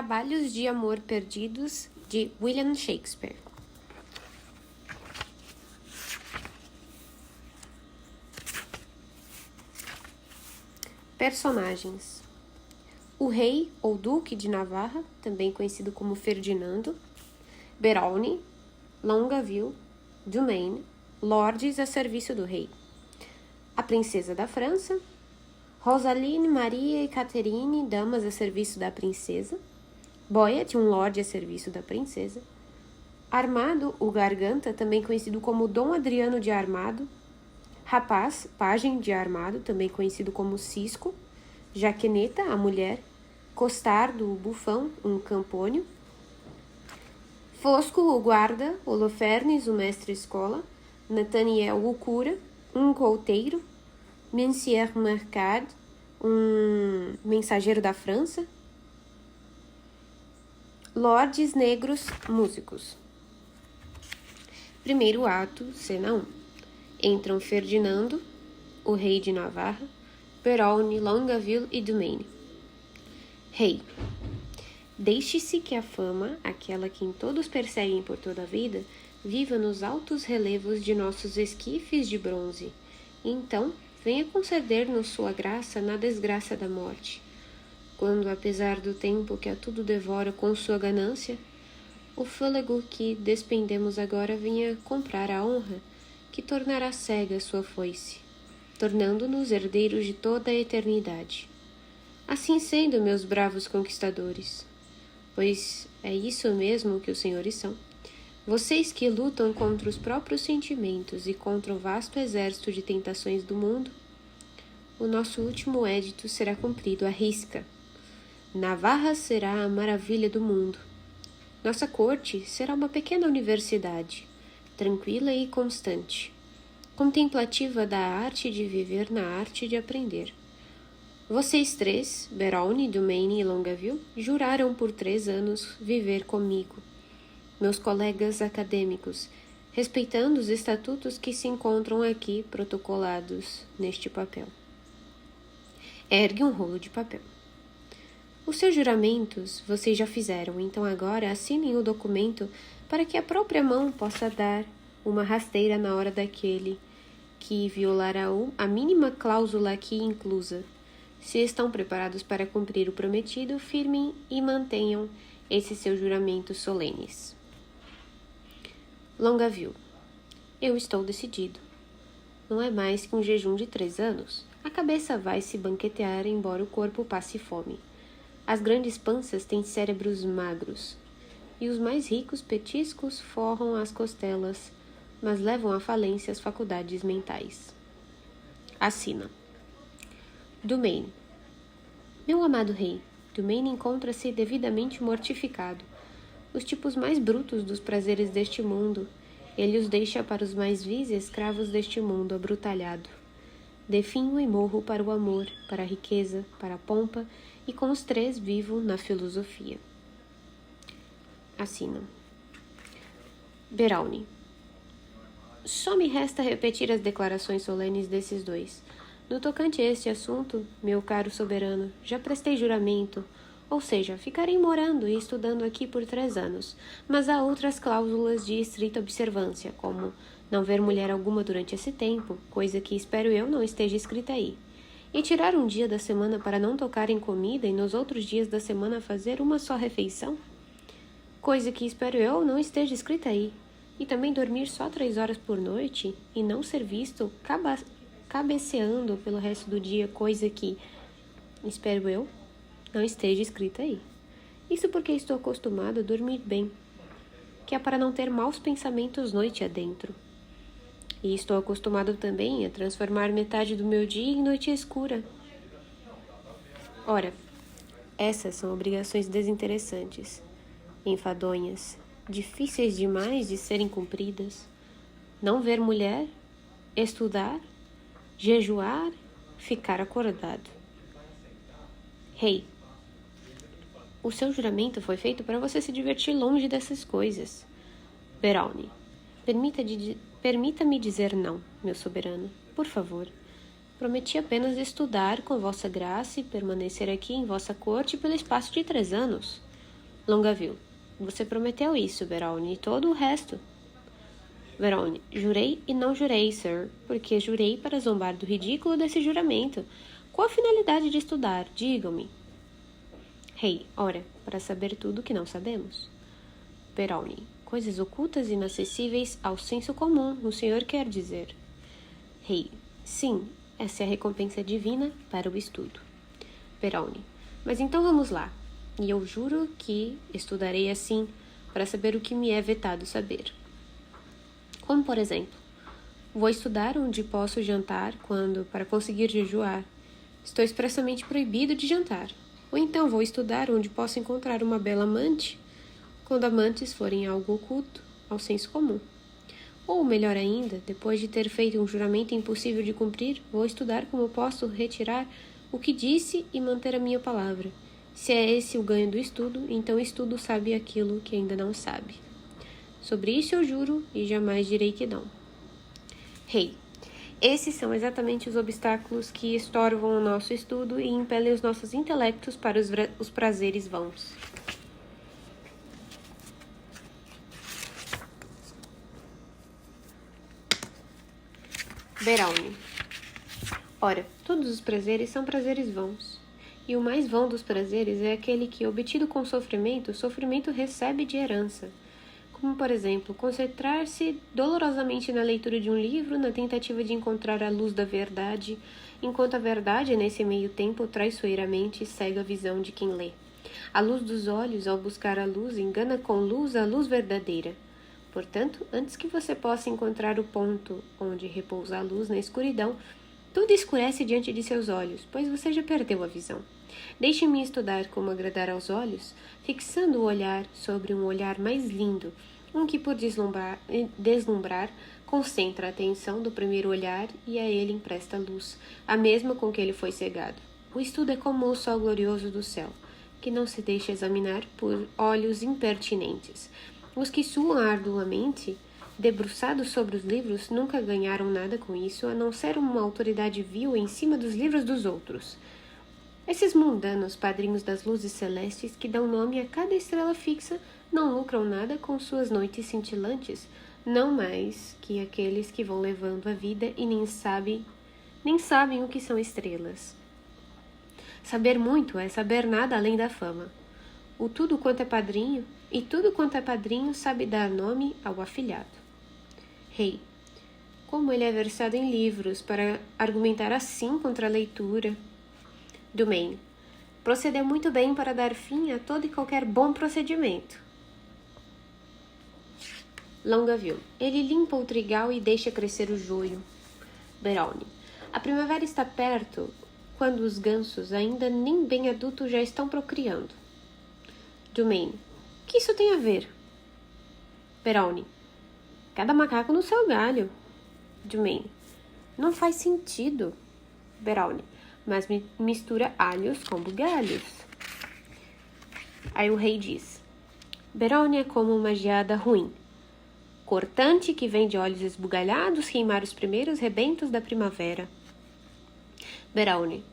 Trabalhos de Amor Perdidos, de William Shakespeare. Personagens: o rei ou duque de Navarra, também conhecido como Ferdinando, Berolni, Longueville, Dumaine, lordes a serviço do rei. A princesa da França, Rosaline, Maria e Catherine, damas a serviço da princesa. Boyet, um lorde a serviço da princesa. Armado, o Garganta, também conhecido como Dom Adriano de Armado. Rapaz, pajem de Armado, também conhecido como Cisco. Jaqueneta, a mulher. Costardo, o bufão, um campônio. Fosco, o guarda. Holofernes, o mestre-escola. Nathaniel, o cura, um couteiro. Monsieur Mercade, um mensageiro da França. Lordes negros, músicos. Primeiro ato, cena 1. Entram Ferdinando, o rei de Navarra, Berolni, Longueville e Dumaine. Rei: deixe-se que a fama, aquela que todos perseguem por toda a vida, viva nos altos relevos de nossos esquifes de bronze. E então, venha conceder-nos sua graça na desgraça da morte, quando, apesar do tempo que a tudo devora com sua ganância, o fôlego que despendemos agora venha comprar a honra que tornará cega sua foice, tornando-nos herdeiros de toda a eternidade. Assim sendo, meus bravos conquistadores, pois é isso mesmo que os senhores são, vocês que lutam contra os próprios sentimentos e contra o vasto exército de tentações do mundo, o nosso último édito será cumprido à risca. Navarra será a maravilha do mundo. Nossa corte será uma pequena universidade, tranquila e constante, contemplativa da arte de viver na arte de aprender. Vocês três, Berolni, Dumaine e Longueville, juraram por 3 anos viver comigo, meus colegas acadêmicos, respeitando os estatutos que se encontram aqui protocolados neste papel. Ergue um rolo de papel. Os seus juramentos vocês já fizeram, então agora assinem o documento para que a própria mão possa dar uma rasteira na hora daquele que violará a mínima cláusula aqui inclusa. Se estão preparados para cumprir o prometido, firmem e mantenham esses seus juramentos solenes. Longueville: eu estou decidido. Não é mais que um jejum de 3 anos. A cabeça vai se banquetear, embora o corpo passe fome. As grandes panças têm cérebros magros, e os mais ricos petiscos forram as costelas, mas levam à falência as faculdades mentais. Assina. Dumaine: meu amado rei, Dumaine encontra-se devidamente mortificado. Os tipos mais brutos dos prazeres deste mundo, ele os deixa para os mais vis escravos deste mundo abrutalhado. Definho e morro para o amor, para a riqueza, para a pompa, e com os 3 vivo na filosofia. Assinam. Berolni: só me resta repetir as declarações solenes desses 2. No tocante a este assunto, meu caro soberano, já prestei juramento, ou seja, ficarei morando e estudando aqui por 3 anos, mas há outras cláusulas de estrita observância, como não ver mulher alguma durante esse tempo, coisa que espero eu não esteja escrita aí, e tirar um dia da semana para não tocar em comida e nos outros dias da semana fazer uma só refeição, coisa que espero eu não esteja escrita aí, e também dormir só 3 horas por noite e não ser visto cabeceando pelo resto do dia, coisa que, espero eu, não esteja escrita aí. Isso porque estou acostumado a dormir bem, que é para não ter maus pensamentos noite adentro. E estou acostumado também a transformar metade do meu dia em noite escura. Ora, essas são obrigações desinteressantes, enfadonhas, difíceis demais de serem cumpridas. Não ver mulher, estudar, jejuar, ficar acordado. Rei: o seu juramento foi feito para você se divertir longe dessas coisas. Berolni: permita-me dizer não, meu soberano, por favor. Prometi apenas estudar com vossa graça e permanecer aqui em vossa corte pelo espaço de 3 anos. Longaville. Você prometeu isso, Verone, e todo o resto. Verone. Jurei e não jurei, sir, porque jurei para zombar do ridículo desse juramento. Qual a finalidade de estudar? Digam-me. Rei. Ora, para saber tudo que não sabemos. Verone. Coisas ocultas e inacessíveis ao senso comum, o senhor quer dizer. Rei. Sim, essa é a recompensa divina para o estudo. Verone. Mas então vamos lá. E eu juro que estudarei assim para saber o que me é vetado saber. Como, por exemplo, vou estudar onde posso jantar quando, para conseguir jejuar, estou expressamente proibido de jantar. Ou então vou estudar onde posso encontrar uma bela amante quando amantes forem algo oculto ao senso comum. Ou, melhor ainda, depois de ter feito um juramento impossível de cumprir, vou estudar como posso retirar o que disse e manter a minha palavra. Se é esse o ganho do estudo, então o estudo sabe aquilo que ainda não sabe. Sobre isso eu juro e jamais direi que não. Rei. Esses são exatamente os obstáculos que estorvam o nosso estudo e impelem os nossos intelectos para os prazeres vãos. Verone. Ora, todos os prazeres são prazeres vãos. E o mais vão dos prazeres é aquele que, obtido com sofrimento, o sofrimento recebe de herança. Como, por exemplo, concentrar-se dolorosamente na leitura de um livro na tentativa de encontrar a luz da verdade, enquanto a verdade, nesse meio tempo, traiçoeiramente cega a visão de quem lê. A luz dos olhos, ao buscar a luz, engana com luz a luz verdadeira. Portanto, antes que você possa encontrar o ponto onde repousa a luz na escuridão, tudo escurece diante de seus olhos, pois você já perdeu a visão. Deixe-me estudar como agradar aos olhos, fixando o olhar sobre um olhar mais lindo, um que por deslumbrar concentra a atenção do primeiro olhar e a ele empresta luz, a mesma com que ele foi cegado. O estudo é como o sol glorioso do céu, que não se deixa examinar por olhos impertinentes. Os que suam arduamente, debruçados sobre os livros, nunca ganharam nada com isso, a não ser uma autoridade vil em cima dos livros dos outros. Esses mundanos padrinhos das luzes celestes que dão nome a cada estrela fixa não lucram nada com suas noites cintilantes, não mais que aqueles que vão levando a vida e nem sabem o que são estrelas. Saber muito é saber nada além da fama. O tudo quanto é padrinho, e tudo quanto é padrinho sabe dar nome ao afilhado. Rei. Como ele é versado em livros para argumentar assim contra a leitura. Dumaine. Procedeu muito bem para dar fim a todo e qualquer bom procedimento. Longaville. Ele limpa o trigal e deixa crescer o joio. Verone. A primavera está perto, quando os gansos, ainda nem bem adultos, já estão procriando. Dumaine. O que isso tem a ver? Verone. Cada macaco no seu galho. Dumaine. Não faz sentido. Verone. Mas mistura alhos com bugalhos. Aí o rei diz. Verone é como uma geada ruim, cortante que vem de olhos esbugalhados queimar os primeiros rebentos da primavera. Verone.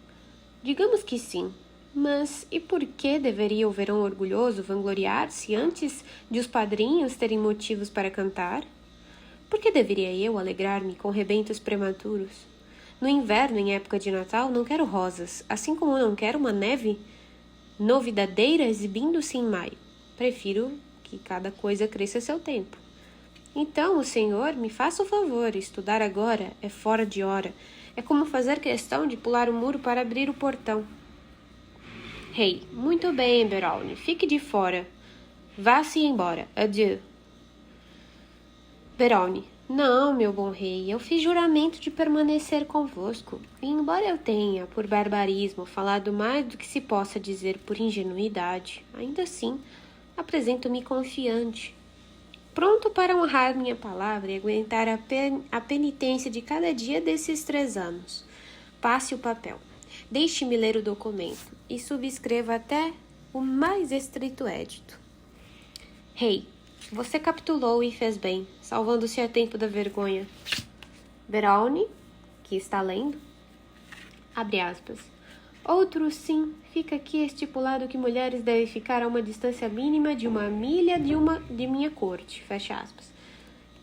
Digamos que sim. Mas e por que deveria o verão orgulhoso vangloriar-se antes de os padrinhos terem motivos para cantar? Por que deveria eu alegrar-me com rebentos prematuros? No inverno, em época de Natal, não quero rosas, assim como não quero uma neve novidadeira exibindo-se em maio. Prefiro que cada coisa cresça a seu tempo. Então, o senhor me faça o favor, estudar agora é fora de hora. É como fazer questão de pular o muro para abrir o portão. Rei. Muito bem, Verone. Fique de fora. Vá-se embora. Adieu. Verone. Não, meu bom rei. Eu fiz juramento de permanecer convosco. E embora eu tenha, por barbarismo, falado mais do que se possa dizer por ingenuidade, ainda assim, apresento-me confiante, pronto para honrar minha palavra e aguentar a penitência de cada dia desses 3 anos. Passe o papel. Deixe-me ler o documento e subscreva até o mais estrito édito. Rei, você capitulou e fez bem, salvando-se a tempo da vergonha. Verone, que está lendo, abre aspas. Outro sim, fica aqui estipulado que mulheres devem ficar a uma distância mínima de 1 milha de minha corte, fecha aspas.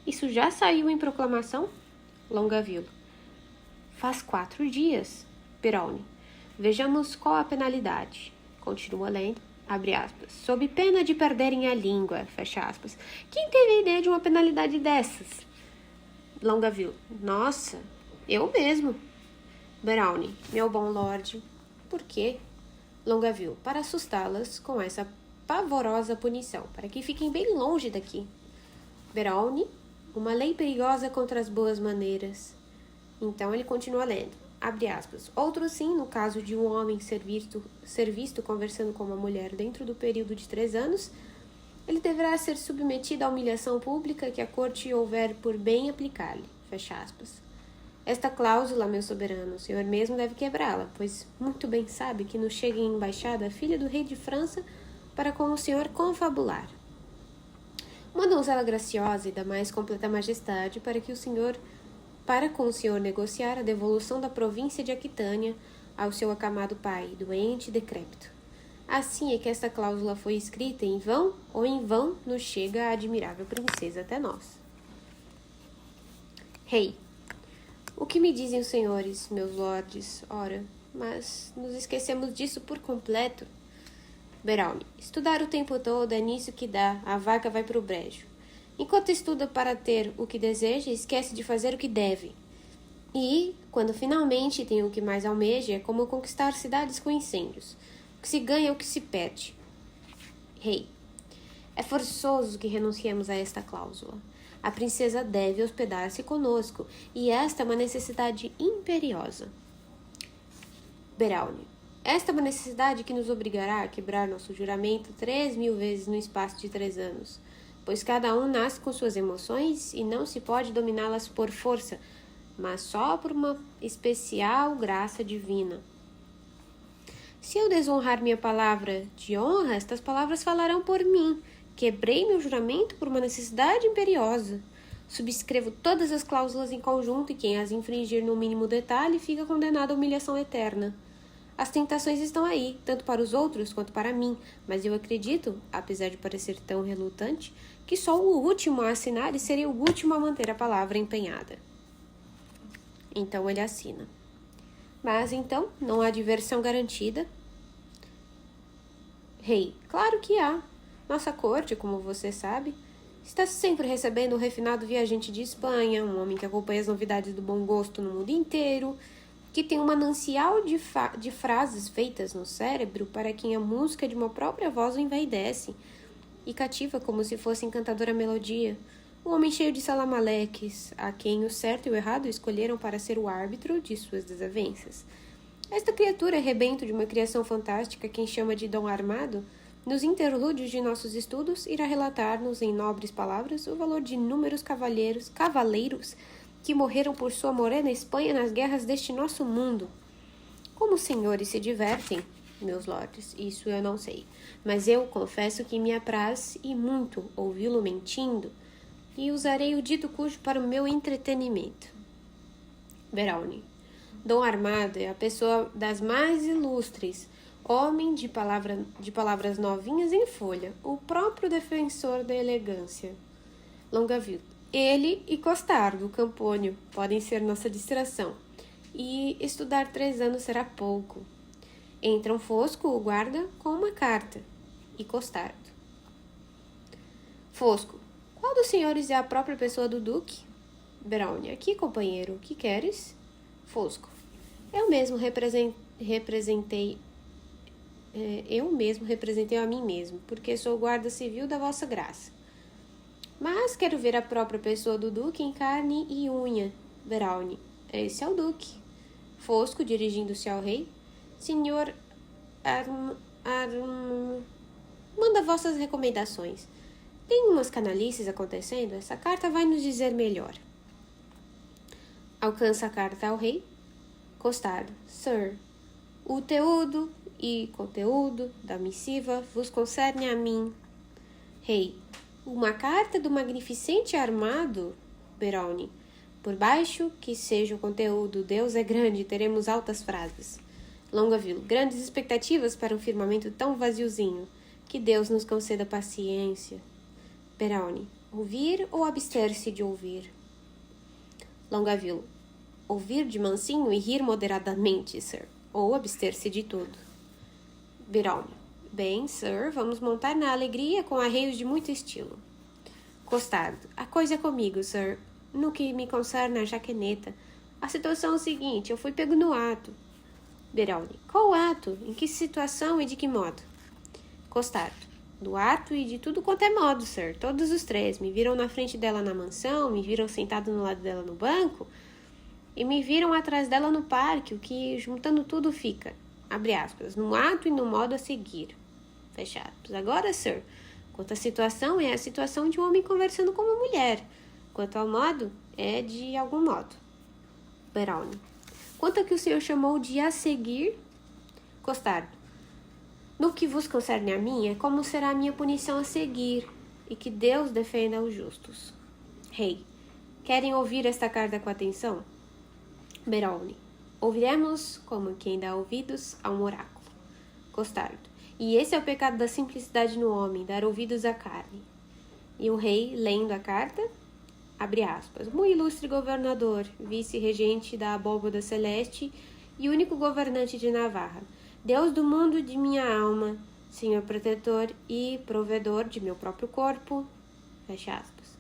Isso já saiu em proclamação? Longaville. Faz 4 dias, Perrone. Vejamos qual a penalidade. Continua lendo, abre aspas. Sob pena de perderem a língua, fecha aspas. Quem teve a ideia de uma penalidade dessas? Longaville. Nossa, eu mesmo. Perrone. Meu bom lorde. Por quê? Longaville. Para assustá-las com essa pavorosa punição, para que fiquem bem longe daqui. Perrone. Uma lei perigosa contra as boas maneiras. Então ele continua lendo. Abre aspas. Outro sim, no caso de um homem ser visto conversando com uma mulher dentro do período de 3 anos, ele deverá ser submetido à humilhação pública que a corte houver por bem aplicar-lhe. Fecha aspas. Esta cláusula, meu soberano, o senhor mesmo deve quebrá-la, pois muito bem sabe que nos chega em embaixada a filha do rei de França para com o senhor confabular. Uma donzela graciosa e da mais completa majestade para com o senhor negociar a devolução da província de Aquitânia ao seu acamado pai, doente e decrépito. Assim é que esta cláusula foi escrita em vão, ou em vão nos chega a admirável princesa até nós. Rei, o que me dizem os senhores, meus lordes? Ora, mas nos esquecemos disso por completo. Perrone, estudar o tempo todo é nisso que dá, a vaca vai para o brejo. Enquanto estuda para ter o que deseja, esquece de fazer o que deve. E, quando finalmente tem o que mais almeja, é como conquistar cidades com incêndios. O que se ganha é o que se perde. Rei, é forçoso que renunciemos a esta cláusula. A princesa deve hospedar-se conosco, e esta é uma necessidade imperiosa. Perrone, esta é uma necessidade que nos obrigará a quebrar nosso juramento 3.000 vezes no espaço de 3 anos, pois cada um nasce com suas emoções e não se pode dominá-las por força, mas só por uma especial graça divina. Se eu desonrar minha palavra de honra, estas palavras falarão por mim. Quebrei meu juramento por uma necessidade imperiosa. Subscrevo todas as cláusulas em conjunto e quem as infringir no mínimo detalhe fica condenado à humilhação eterna. As tentações estão aí, tanto para os outros quanto para mim, mas eu acredito, apesar de parecer tão relutante, que só o último a assinar seria o último a manter a palavra empenhada. Então ele assina. Mas então, não há diversão garantida? Rei, claro que há. Nossa corte, como você sabe, está sempre recebendo um refinado viajante de Espanha, um homem que acompanha as novidades do bom gosto no mundo inteiro, que tem um manancial de frases feitas no cérebro para quem a música de uma própria voz o envaidece e cativa como se fosse encantadora melodia. Um homem cheio de salamaleques, a quem o certo e o errado escolheram para ser o árbitro de suas desavenças. Esta criatura é rebento de uma criação fantástica, quem chama de Dom Armado, nos interlúdios de nossos estudos, irá relatar-nos em nobres palavras o valor de inúmeros cavaleiros que morreram por sua morena Espanha nas guerras deste nosso mundo. Como os senhores se divertem, meus lordes, isso eu não sei, mas eu confesso que me apraz e muito ouvi-lo mentindo, e usarei o dito cujo para o meu entretenimento. Perrone, Dom Armado é a pessoa das mais ilustres, homem de palavras novinhas em folha, o próprio defensor da elegância. Longaville, ele e Costardo, Campônio, podem ser nossa distração, e estudar 3 anos será pouco. Entram Fosco, o guarda, com uma carta, e Costardo. Fosco, qual dos senhores é a própria pessoa do duque? Perrone, aqui, companheiro, o que queres? Fosco, eu mesmo representei a mim mesmo, porque sou guarda civil da vossa graça. Mas quero ver a própria pessoa do duque em carne e unha. Perrone, esse é o duque. Fosco, dirigindo-se ao rei, senhor manda vossas recomendações. Tem umas canalices acontecendo? Essa carta vai nos dizer melhor. Alcança a carta ao rei. Costardo, Sir, o teúdo e conteúdo da missiva vos concerne a mim. Rei, uma carta do magnificente Armado? Perrone, por baixo que seja o conteúdo, Deus é grande, teremos altas frases. Longa-Vil, grandes expectativas para um firmamento tão vaziozinho. Que Deus nos conceda paciência. Perowne, ouvir ou abster-se de ouvir? Longa-Vil, ouvir de mansinho e rir moderadamente, sir, ou abster-se de tudo. Perowne, bem, sir, vamos montar na alegria com arreios de muito estilo. Costardo, a coisa é comigo, sir. No que me concerne a jaqueneta, a situação é o seguinte, eu fui pego no ato. Perowne, qual ato? Em que situação e de que modo? Costardo, do ato e de tudo quanto é modo, sir. Todos os três. Me viram na frente dela na mansão, me viram sentado no lado dela no banco e me viram atrás dela no parque, o que, juntando tudo, fica, abre aspas, no ato e no modo a seguir. Fecha aspas. Agora, sir, quanto à situação, é a situação de um homem conversando com uma mulher. Quanto ao modo, é de algum modo. Perowne, quanto ao que o senhor chamou de a seguir? Costardo, no que vos concerne a mim, é como será a minha punição a seguir, e que Deus defenda os justos. Rei, querem ouvir esta carta com atenção? Perowne, ouviremos como quem dá ouvidos a um oráculo. Costardo, e esse é o pecado da simplicidade no homem, dar ouvidos à carne. E o rei, lendo a carta, abre aspas, muito ilustre governador, vice-regente da abóbada celeste e único governante de Navarra, Deus do mundo de minha alma, Senhor protetor e provedor de meu próprio corpo, fecha aspas.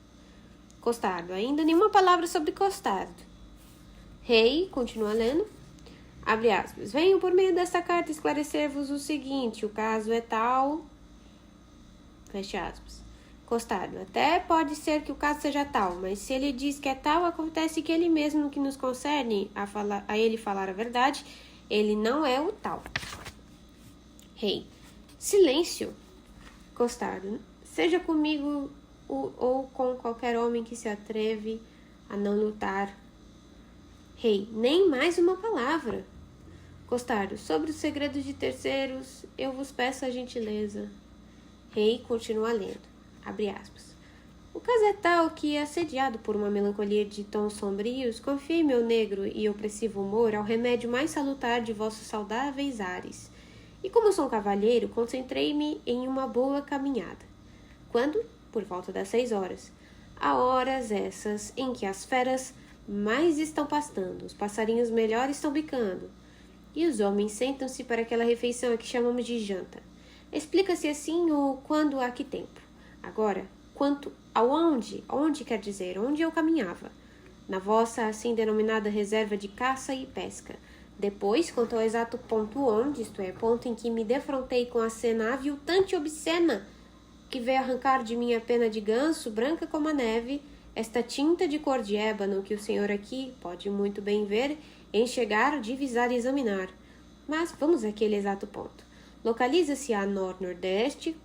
Costardo, ainda nenhuma palavra sobre Costardo. Rei, continua lendo, abre aspas, venho por meio desta carta esclarecer-vos o seguinte, o caso é tal, fecha aspas. Costardo, até pode ser que o caso seja tal, mas se ele diz que é tal, acontece que ele mesmo, no que nos concerne a ele falar a verdade, ele não é o tal. Rei, silêncio. Costardo, seja comigo ou com qualquer homem que se atreve a não lutar. Rei, nem mais uma palavra. Costardo, sobre os segredos de terceiros, eu vos peço a gentileza. Rei continua lendo. Abre aspas. O caso é tal que, assediado por uma melancolia de tons sombrios, confiei meu negro e opressivo humor ao remédio mais salutar de vossos saudáveis ares. E como sou um cavalheiro, concentrei-me em uma boa caminhada. Quando, por volta das 6 horas, há horas essas em que as feras mais estão pastando, os passarinhos melhor estão bicando, e os homens sentam-se para aquela refeição que chamamos de janta. Explica-se assim o quando a que tempo. Agora, quanto ao onde quer dizer, onde eu caminhava, na vossa assim denominada reserva de caça e pesca. Depois, quanto ao exato ponto onde, isto é, ponto em que me defrontei com a cena aviltante e obscena, que veio arrancar de minha pena de ganso, branca como a neve, esta tinta de cor de ébano que o senhor aqui pode muito bem ver, enxergar, divisar e examinar. Mas vamos àquele exato ponto. Localiza-se a nordeste,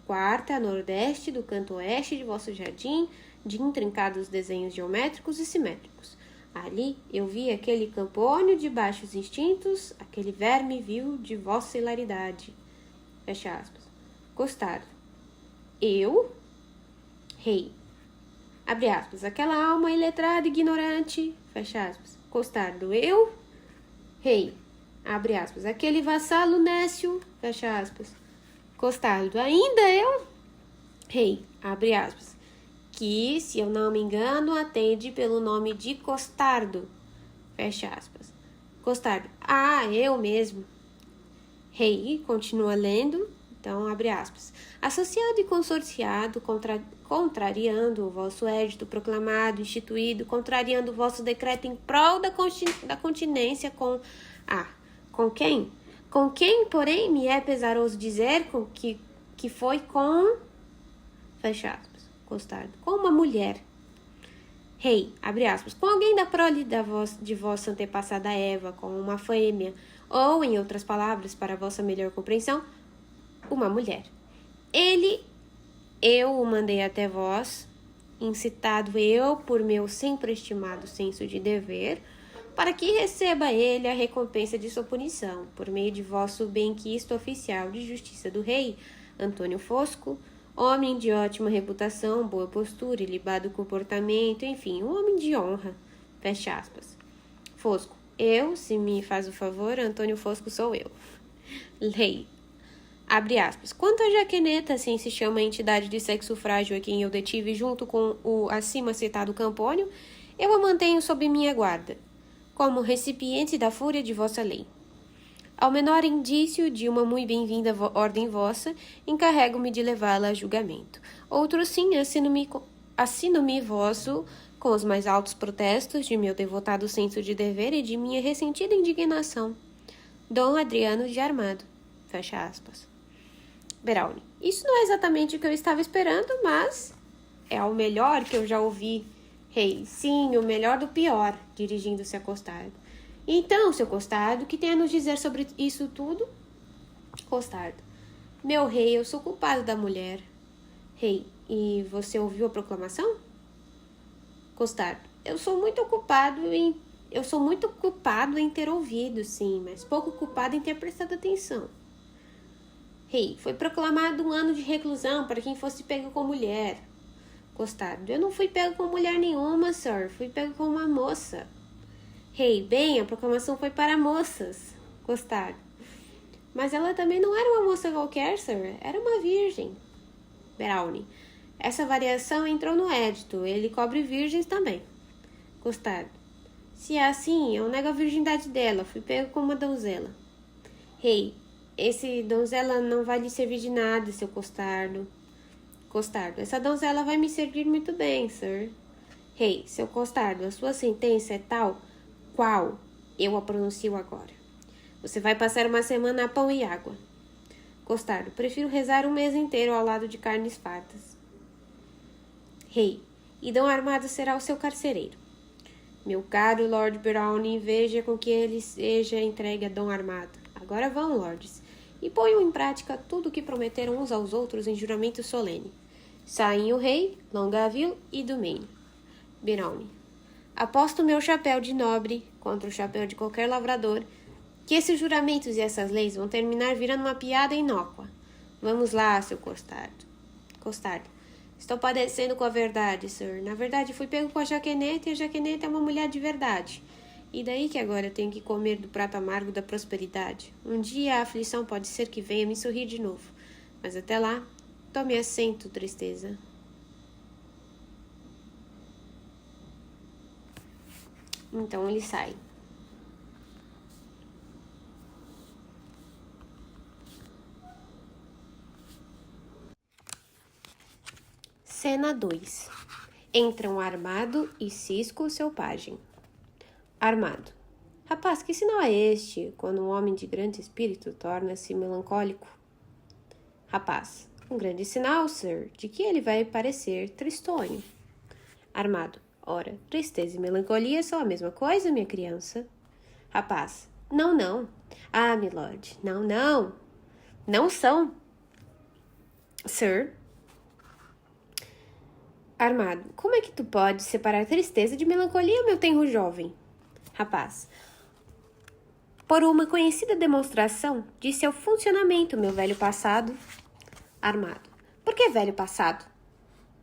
quarta a nordeste do canto oeste de vosso jardim, de intrincados desenhos geométricos e simétricos. Ali eu vi aquele campônio de baixos instintos, aquele verme vil de vossa hilaridade. Fecha aspas. Costardo. Eu? Rei. Abre aspas. Aquela alma iletrada e ignorante. Fecha aspas. Costardo. Eu? Rei. Abre aspas. Aquele vassalo nécio. Fecha aspas. Costardo. Ainda eu? Rei. Abre aspas. Que, se eu não me engano, atende pelo nome de Costardo. Fecha aspas. Costardo. Ah, eu mesmo. Rei. Continua lendo. Então, abre aspas. Associado e consorciado, contrariando o vosso édito proclamado, instituído, contrariando o vosso decreto em prol da continência com... com quem? Com quem, porém, me é pesaroso dizer que foi com... Fecha aspas. Costardo. Com uma mulher. Rei, abre aspas. Com alguém da prole de vossa antepassada Eva, com uma fêmea, ou, em outras palavras, para vossa melhor compreensão, uma mulher. Eu o mandei até vós, incitado eu por meu sempre estimado senso de dever, para que receba ele a recompensa de sua punição, por meio de vosso benquisto oficial de justiça do rei, Antônio Fosco, homem de ótima reputação, boa postura, ilibado comportamento, enfim, um homem de honra. Fecha aspas. Fosco. Eu, se me faz o favor, Antônio Fosco sou eu. Rei. Abre aspas. Quanto a Jaqueneta, assim se chama a entidade de sexo frágil a quem eu detive junto com o acima citado Campônio, eu a mantenho sob minha guarda, como recipiente da fúria de vossa lei. Ao menor indício de uma muito bem-vinda ordem vossa, encarrego-me de levá-la a julgamento. Outro sim, assino-me vosso com os mais altos protestos de meu devotado senso de dever e de minha ressentida indignação. Dom Adriano de Armado. Fecha aspas. Beralni. Isso não é exatamente o que eu estava esperando, mas é o melhor que eu já ouvi. Rei. Sim, o melhor do pior, dirigindo-se a Costardo. Então, seu Costardo, que tem a nos dizer sobre isso tudo? Costardo. Meu rei, eu sou culpado da mulher. Rei. E você ouviu a proclamação? Costardo. Eu sou muito culpado em ter ouvido, sim, mas pouco culpado em ter prestado atenção. Rei, foi proclamado 1 ano de reclusão para quem fosse pego com mulher. Costardo. Eu não fui pego com mulher nenhuma, sir. Fui pego com uma moça. Rei, bem, a proclamação foi para moças. Costardo. Mas ela também não era uma moça qualquer, sir. Era uma virgem. Beralni. Essa variação entrou no édito. Ele cobre virgens também. Costardo. Se é assim, eu nego a virgindade dela. Fui pego com uma donzela. Rei. Esse donzela não vai lhe servir de nada, seu Costardo. Costardo. Essa donzela vai me servir muito bem, sir. Rei. Seu Costardo, a sua sentença é tal qual eu a pronuncio agora. Você vai passar uma semana a pão e água. Costardo. Prefiro rezar 1 mês inteiro ao lado de carnes fartas. Rei. E Dom Armado será o seu carcereiro. Meu caro Lord Beralni, veja com que ele seja entregue a Dom Armado. Agora vão, lordes, e ponham em prática tudo o que prometeram uns aos outros em juramento solene. Saem o rei, Longueville e Dumaine. Beralni. Aposto meu chapéu de nobre contra o chapéu de qualquer lavrador que esses juramentos e essas leis vão terminar virando uma piada inócua. Vamos lá, seu Costardo. Costardo. Estou padecendo com a verdade, sir. Na verdade, fui pego com a Jaqueneta e a Jaqueneta é uma mulher de verdade. E daí que agora eu tenho que comer do prato amargo da prosperidade. Um dia a aflição pode ser que venha me sorrir de novo. Mas até lá, tome assento, tristeza. Então ele sai. Cena 2. Entram Armado e Cisco, seu pajem. Armado. Rapaz, que sinal é este, quando um homem de grande espírito torna-se melancólico? Rapaz. Um grande sinal, sir, de que ele vai parecer tristonho. Armado. Ora, tristeza e melancolia são a mesma coisa, minha criança. Rapaz. Não, não. Ah, milord. Não, não. Não são. Sir. Armado. Como é que tu pode separar tristeza de melancolia, meu tenro jovem? Rapaz. Por uma conhecida demonstração de seu funcionamento, meu velho passado. Armado. Por que velho passado?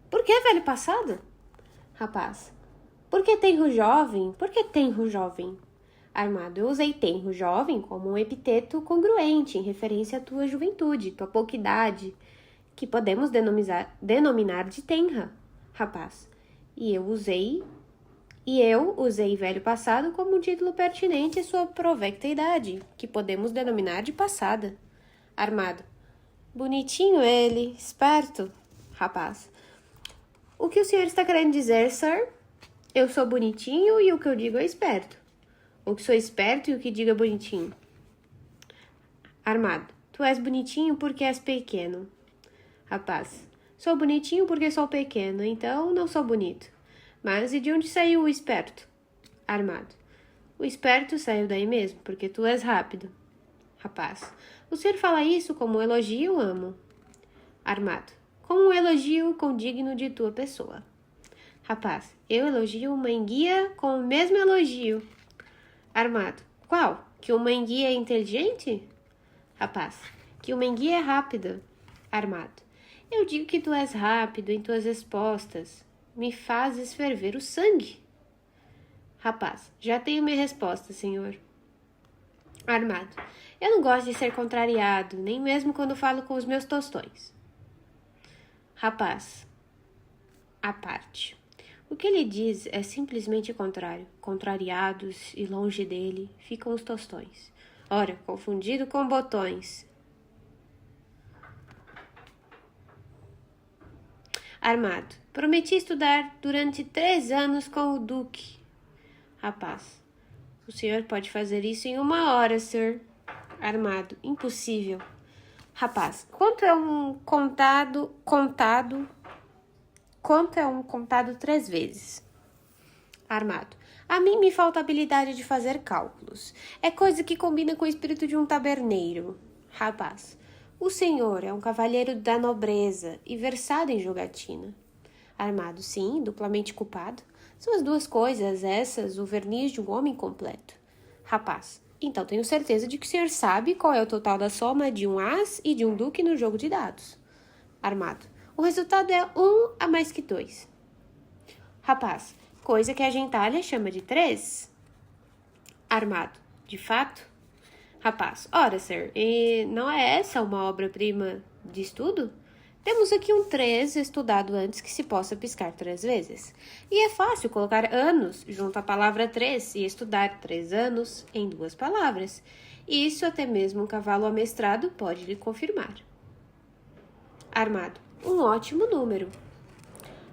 Por que velho passado? Rapaz. Por que tenro jovem? Por que tenro jovem? Armado. Eu usei tenro jovem como um epiteto congruente em referência à tua juventude, tua pouca idade, que podemos denominar de tenra. Rapaz. E eu usei velho passado como um título pertinente à sua provecta idade, que podemos denominar de passada. Armado. Bonitinho ele, esperto. Rapaz. O que o senhor está querendo dizer, sir? Eu sou bonitinho e o que eu digo é esperto. Ou que sou esperto e o que digo é bonitinho. Armado. Tu és bonitinho porque és pequeno. Rapaz. Sou bonitinho porque sou pequeno, então não sou bonito. Mas e de onde saiu o esperto? Armado. O esperto saiu daí mesmo, porque tu és rápido. Rapaz. O senhor fala isso como um elogio, amo? Armado. Como um elogio condigno de tua pessoa. Rapaz. Eu elogio uma enguia com o mesmo elogio. Armado. Qual? Que uma enguia é inteligente? Rapaz. Que uma enguia é rápida. Armado. Eu digo que tu és rápido em tuas respostas. Me fazes ferver o sangue. Rapaz, já tenho minha resposta, senhor. Armado, eu não gosto de ser contrariado, nem mesmo quando falo com os meus tostões. Rapaz, à parte. O que ele diz é simplesmente o contrário. Contrariados e longe dele ficam os tostões. Ora, confundido com botões. Armado, prometi estudar durante 3 anos com o Duque. Rapaz, o senhor pode fazer isso em 1 hora, sir. Armado, impossível. Rapaz, quanto é um contado 3 vezes? Armado, a mim me falta a habilidade de fazer cálculos. É coisa que combina com o espírito de um taberneiro. Rapaz, o senhor é um cavalheiro da nobreza e versado em jogatina. Armado, sim, duplamente culpado. São as 2 coisas essas, o verniz de um homem completo. Rapaz, então tenho certeza de que o senhor sabe qual é o total da soma de um as e de um duque no jogo de dados. Armado, o resultado é 1 a mais que 2. Rapaz, coisa que a gentalha chama de 3. Armado, de fato? Rapaz, ora, sir, e não é essa uma obra-prima de estudo? Temos aqui um 3 estudado antes que se possa piscar 3 vezes. E é fácil colocar anos junto à palavra 3 e estudar 3 anos em 2 palavras. Isso até mesmo um cavalo amestrado pode lhe confirmar. Armado, um ótimo número.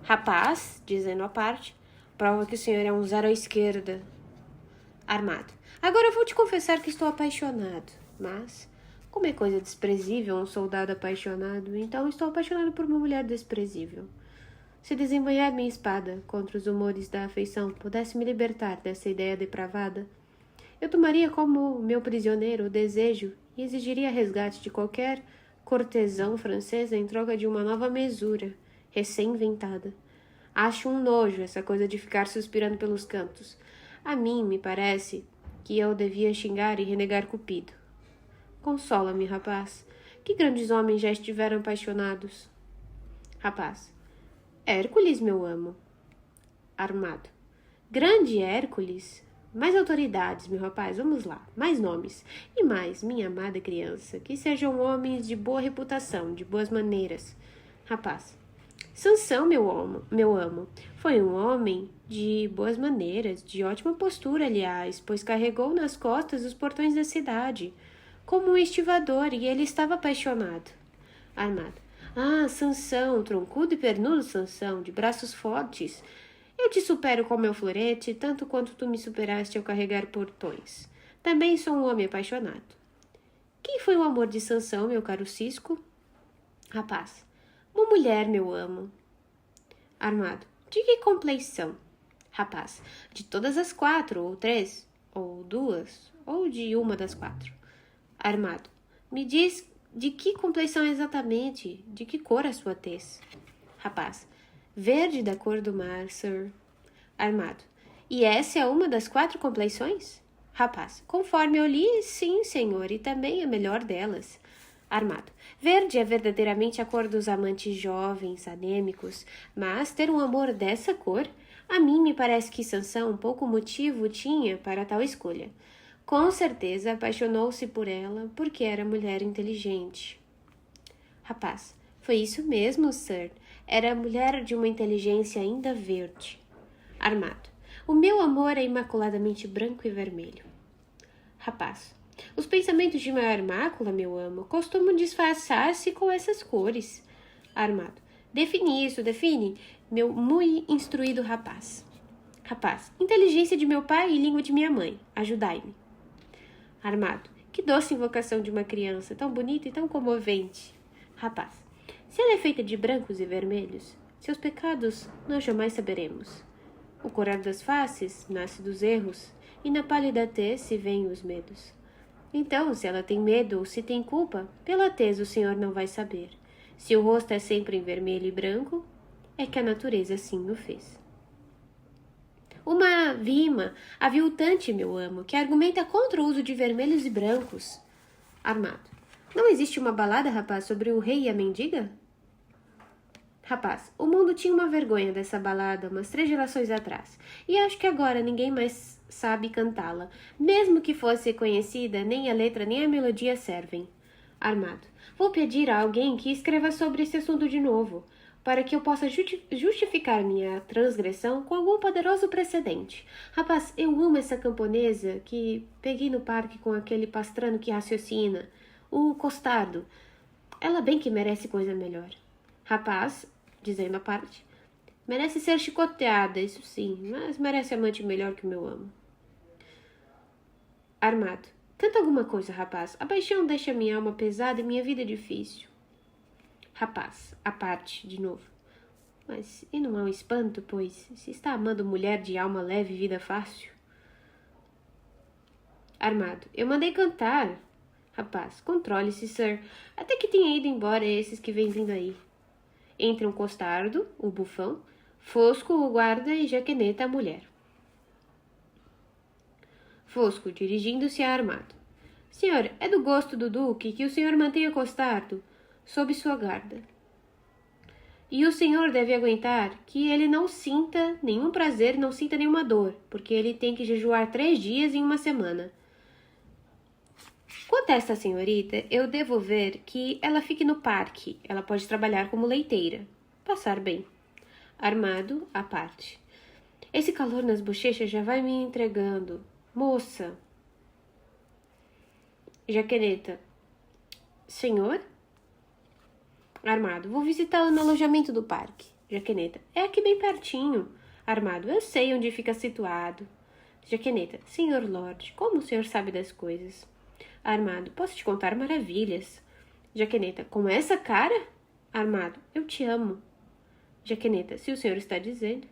Rapaz, dizendo à parte, prova que o senhor é um 0 à esquerda. Armado, agora eu vou te confessar que estou apaixonado, mas... como é coisa desprezível um soldado apaixonado, então estou apaixonado por uma mulher desprezível. Se desembanhar minha espada contra os humores da afeição pudesse me libertar dessa ideia depravada, eu tomaria como meu prisioneiro o desejo e exigiria resgate de qualquer cortesão francesa em troca de uma nova mesura, recém-inventada. Acho um nojo essa coisa de ficar suspirando pelos cantos. A mim me parece que eu devia xingar e renegar Cupido. Consola-me, rapaz. Que grandes homens já estiveram apaixonados? Rapaz. Hércules, meu amo. Armado. Grande Hércules? Mais autoridades, meu rapaz, vamos lá. Mais nomes. E mais, minha amada criança, que sejam homens de boa reputação, de boas maneiras. Rapaz. Sansão, meu amo, foi um homem de boas maneiras, de ótima postura, aliás, pois carregou nas costas os portões da cidade, como um estivador, e ele estava apaixonado. Armado. Ah, Sansão, troncudo e pernudo Sansão, de braços fortes. Eu te supero com meu florete, tanto quanto tu me superaste ao carregar portões. Também sou um homem apaixonado. Quem foi o amor de Sansão, meu caro Cisco? Rapaz. Uma mulher, meu amo. Armado. De que compleição? Rapaz. De todas as 4, ou 3, ou 2, ou de uma das 4. Armado. Me diz de que compleição exatamente, de que cor a sua tez? Rapaz. Verde da cor do mar, sir. Armado. E essa é uma das 4 compleições? Rapaz. Conforme eu li, sim, senhor, e também a melhor delas. Armado. Verde é verdadeiramente a cor dos amantes jovens, anêmicos, mas ter um amor dessa cor, a mim me parece que Sansão pouco motivo tinha para tal escolha. Com certeza apaixonou-se por ela porque era mulher inteligente. Rapaz. Foi isso mesmo, sir. Era mulher de uma inteligência ainda verde. Armado. O meu amor é imaculadamente branco e vermelho. Rapaz. Os pensamentos de maior mácula, meu amo, costumam disfarçar-se com essas cores. Armado. Define isso, define, meu muito instruído rapaz. Rapaz. Inteligência de meu pai e língua de minha mãe. Ajudai-me. Armado. Que doce invocação de uma criança, tão bonita e tão comovente. Rapaz. Se ela é feita de brancos e vermelhos, seus pecados nós jamais saberemos. O corar das faces nasce dos erros, e na pálida tez se veem os medos. Então, se ela tem medo ou se tem culpa, pela tez o senhor não vai saber. Se o rosto é sempre em vermelho e branco, é que a natureza assim o fez. Uma rima aviltante, meu amo, que argumenta contra o uso de vermelhos e brancos. Armado. Não existe uma balada, rapaz, sobre o rei e a mendiga? Rapaz, o mundo tinha uma vergonha dessa balada umas 3 gerações atrás, e acho que agora ninguém mais sabe cantá-la. Mesmo que fosse conhecida, nem a letra nem a melodia servem. Armado. Vou pedir a alguém que escreva sobre esse assunto de novo, para que eu possa justificar minha transgressão com algum poderoso precedente. Rapaz, eu amo essa camponesa que peguei no parque com aquele pastrano que raciocina, o Costardo. Ela bem que merece coisa melhor. Rapaz, dizendo a parte, merece ser chicoteada, isso sim, mas merece amante melhor que o meu amo. Armado. Canta alguma coisa, rapaz. A paixão deixa minha alma pesada e minha vida difícil. Rapaz, a parte, de novo. Mas e não é um espanto, pois, se está amando mulher de alma leve e vida fácil? Armado. Eu mandei cantar. Rapaz, controle-se, sir. Até que tenha ido embora esses que vêm vindo aí. Entram Costardo, o bufão, Fosco, o guarda e Jaqueneta, a mulher. Fosco, dirigindo-se a Armado. Senhor, é do gosto do duque que o senhor mantenha Costardo sob sua guarda. E o senhor deve aguentar que ele não sinta nenhum prazer, não sinta nenhuma dor, porque ele tem que jejuar 3 dias em uma semana. Quanto a esta senhorita, eu devo ver que ela fique no parque. Ela pode trabalhar como leiteira. Passar bem. Armado, à parte. Esse calor nas bochechas já vai me entregando. Moça. Jaqueneta. Senhor? Armado. Vou visitá-la no alojamento do parque. Jaqueneta. É aqui bem pertinho. Armado. Eu sei onde fica situado. Jaqueneta. Senhor Lorde, como o senhor sabe das coisas? Armado. Posso te contar maravilhas. Jaqueneta. Com essa cara? Armado. Eu te amo. Jaqueneta. Se o senhor está dizendo.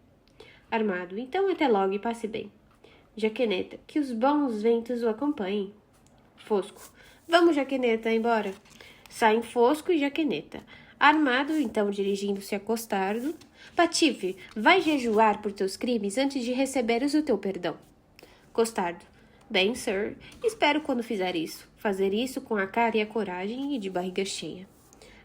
Armado. Então até logo e passe bem. Jaqueneta. Que os bons ventos o acompanhem. Fosco. Vamos, Jaqueneta, embora. Saem Fosco e Jaqueneta. Armado, então, dirigindo-se a Costardo. Patife, vai jejuar por teus crimes antes de receberes o teu perdão. Costardo. Bem, sir, espero quando fizer isso. Fazer isso com a cara e a coragem e de barriga cheia.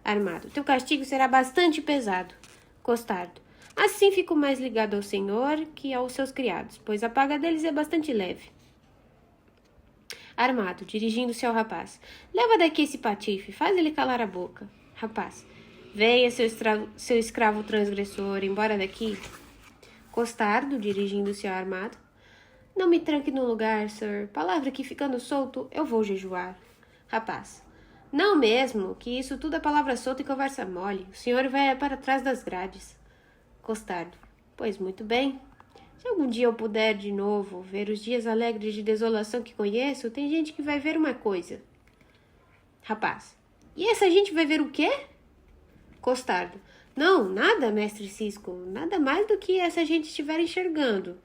Armado. Teu castigo será bastante pesado. Costardo. Assim fico mais ligado ao senhor que aos seus criados, pois a paga deles é bastante leve. Armado, dirigindo-se ao rapaz. Leva daqui esse patife, faz ele calar a boca. Rapaz. Venha, seu escravo transgressor, embora daqui. Costardo, dirigindo-se ao armado. Não me tranque no lugar, sir. Palavra que, ficando solto, eu vou jejuar. Rapaz. Não mesmo, que isso tudo é palavra solta e conversa mole. O senhor vai para trás das grades. Costardo. Pois muito bem. Se algum dia eu puder de novo ver os dias alegres de desolação que conheço, tem gente que vai ver uma coisa. Rapaz. E essa gente vai ver o quê? Costardo. Não, nada, mestre Cisco. Nada mais do que essa gente estiver enxergando.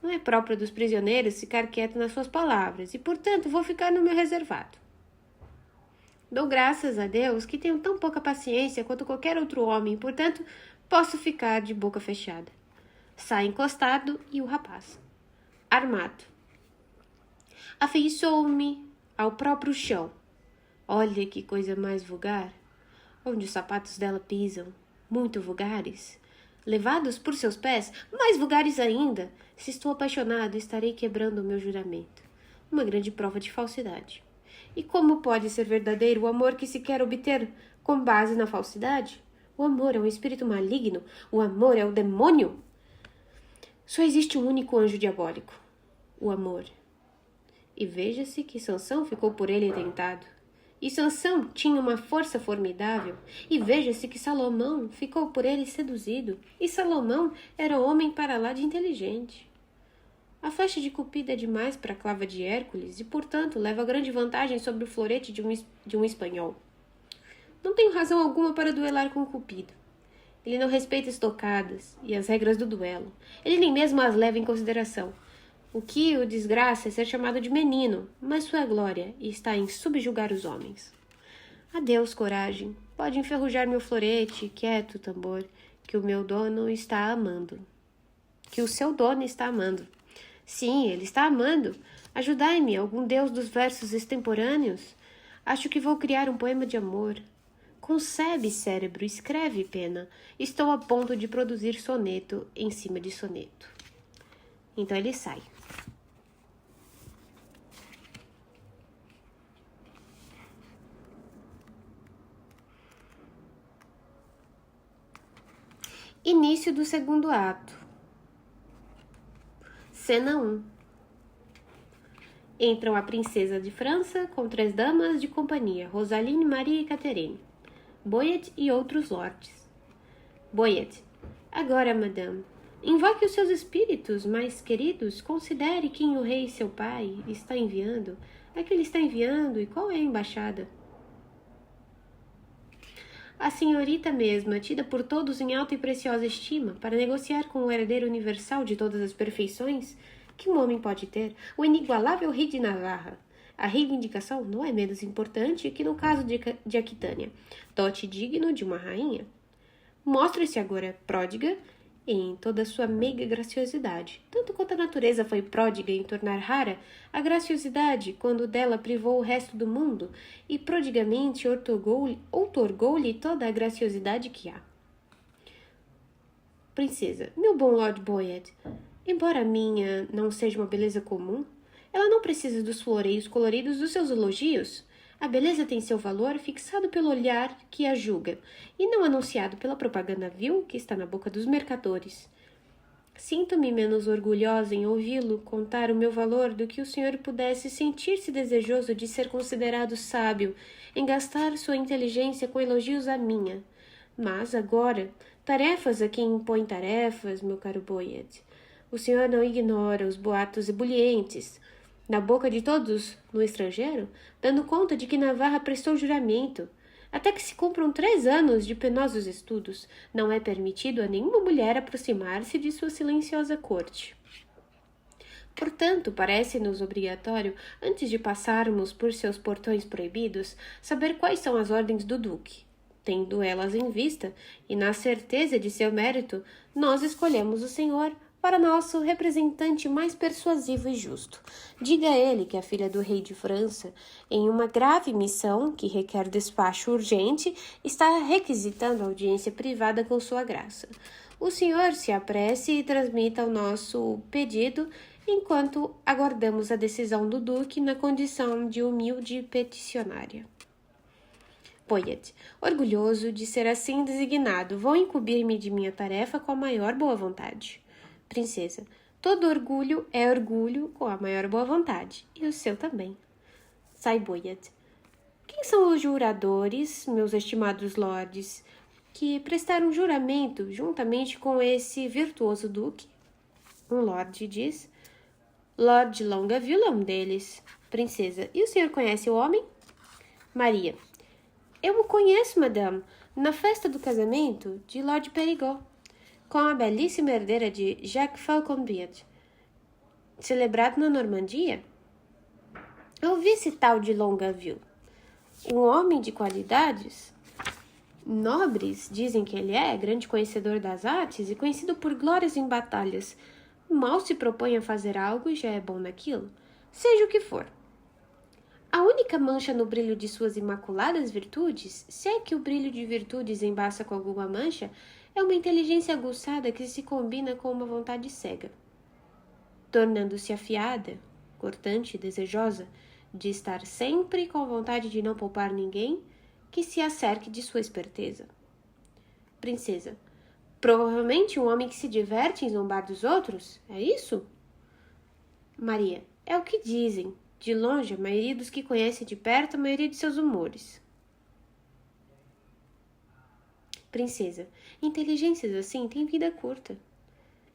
Não é próprio dos prisioneiros ficar quieto nas suas palavras, e, portanto, vou ficar no meu reservado. Dou graças a Deus que tenho tão pouca paciência quanto qualquer outro homem, portanto, posso ficar de boca fechada. Sai encostado e o rapaz. Armado. Afeiçoou-me ao próprio chão. Olha que coisa mais vulgar. Onde os sapatos dela pisam, muito vulgares. Levados por seus pés, mais vulgares ainda. Se estou apaixonado, estarei quebrando o meu juramento. Uma grande prova de falsidade. E como pode ser verdadeiro o amor que se quer obter com base na falsidade? O amor é um espírito maligno. O amor é o demônio. Só existe um único anjo diabólico. O amor. E veja-se que Sansão ficou por ele tentado. E Sansão tinha uma força formidável, e veja-se que Salomão ficou por ele seduzido, e Salomão era homem para lá de inteligente. A flecha de Cupido é demais para a clava de Hércules, e, portanto, leva grande vantagem sobre o florete de um espanhol. Não tenho razão alguma para duelar com Cupido. Ele não respeita estocadas e as regras do duelo. Ele nem mesmo as leva em consideração. O que o desgraça é ser chamado de menino, mas sua glória está em subjugar os homens. Adeus, coragem. Pode enferrujar meu florete, quieto, tambor, que o meu dono está amando. Que o seu dono está amando. Sim, ele está amando. Ajudai-me, algum deus dos versos extemporâneos. Acho que vou criar um poema de amor. Concebe, cérebro, escreve, pena. Estou a ponto de produzir soneto em cima de soneto. Então ele sai. Início do segundo ato. Cena 1. Entram a princesa de França com 3 damas de companhia, Rosaline, Maria e Catherine, Boyet e outros lords. Boyet. Agora, madame, invoque os seus espíritos mais queridos, considere quem o rei, seu pai, está enviando, a que ele está enviando e qual é a embaixada. A senhorita mesma, tida por todos em alta e preciosa estima, para negociar com o herdeiro universal de todas as perfeições que um homem pode ter, o inigualável rei de Navarra. A reivindicação não é menos importante que no caso de Aquitânia, dote digno de uma rainha. Mostra-se agora pródiga em toda a sua meiga graciosidade, tanto quanto a natureza foi pródiga em tornar rara a graciosidade quando dela privou o resto do mundo e prodigamente outorgou-lhe toda a graciosidade que há. Princesa, meu bom Lord Boyet, embora a minha não seja uma beleza comum, ela não precisa dos floreios coloridos dos seus elogios. A beleza tem seu valor fixado pelo olhar que a julga, e não anunciado pela propaganda vil que está na boca dos mercadores. Sinto-me menos orgulhosa em ouvi-lo contar o meu valor do que o senhor pudesse sentir-se desejoso de ser considerado sábio em gastar sua inteligência com elogios à minha. Mas, agora, tarefas a quem impõe tarefas, meu caro Boyet. O senhor não ignora os boatos ebulientes na boca de todos no estrangeiro, dando conta de que Navarra prestou juramento. Até que se cumpram 3 anos de penosos estudos, não é permitido a nenhuma mulher aproximar-se de sua silenciosa corte. Portanto, parece-nos obrigatório, antes de passarmos por seus portões proibidos, saber quais são as ordens do duque. Tendo elas em vista, e na certeza de seu mérito, nós escolhemos o senhor para nosso representante mais persuasivo e justo. Diga a ele que a filha do rei de França, em uma grave missão que requer despacho urgente, está requisitando audiência privada com sua graça. O senhor se apresse e transmita o nosso pedido enquanto aguardamos a decisão do duque na condição de humilde peticionária. Boyet, orgulhoso de ser assim designado, vou incumbir-me de minha tarefa com a maior boa vontade. Princesa, todo orgulho é orgulho com a maior boa vontade, e o seu também. Sai Boyet. Quem são os juradores, meus estimados lordes, que prestaram juramento juntamente com esse virtuoso duque? Um lorde diz. Lord Longueville é um deles. Princesa, e o senhor conhece o homem? Maria. Eu o conheço, madame, na festa do casamento de Lord Périgord, com a belíssima herdeira de Jacques Falconbridge, celebrado na Normandia. Ouvi esse tal de Longueville. Um homem de qualidades nobres, dizem que ele é, grande conhecedor das artes e conhecido por glórias em batalhas. Mal se propõe a fazer algo e já é bom naquilo, seja o que for. A única mancha no brilho de suas imaculadas virtudes, se é que o brilho de virtudes embaça com alguma mancha, é uma inteligência aguçada que se combina com uma vontade cega, tornando-se afiada, cortante e desejosa de estar sempre com vontade de não poupar ninguém que se acerque de sua esperteza. Princesa, provavelmente um homem que se diverte em zombar dos outros, é isso? Maria, é o que dizem. De longe, a maioria dos que conhecem de perto, a maioria de seus humores. Princesa, inteligências assim têm vida curta.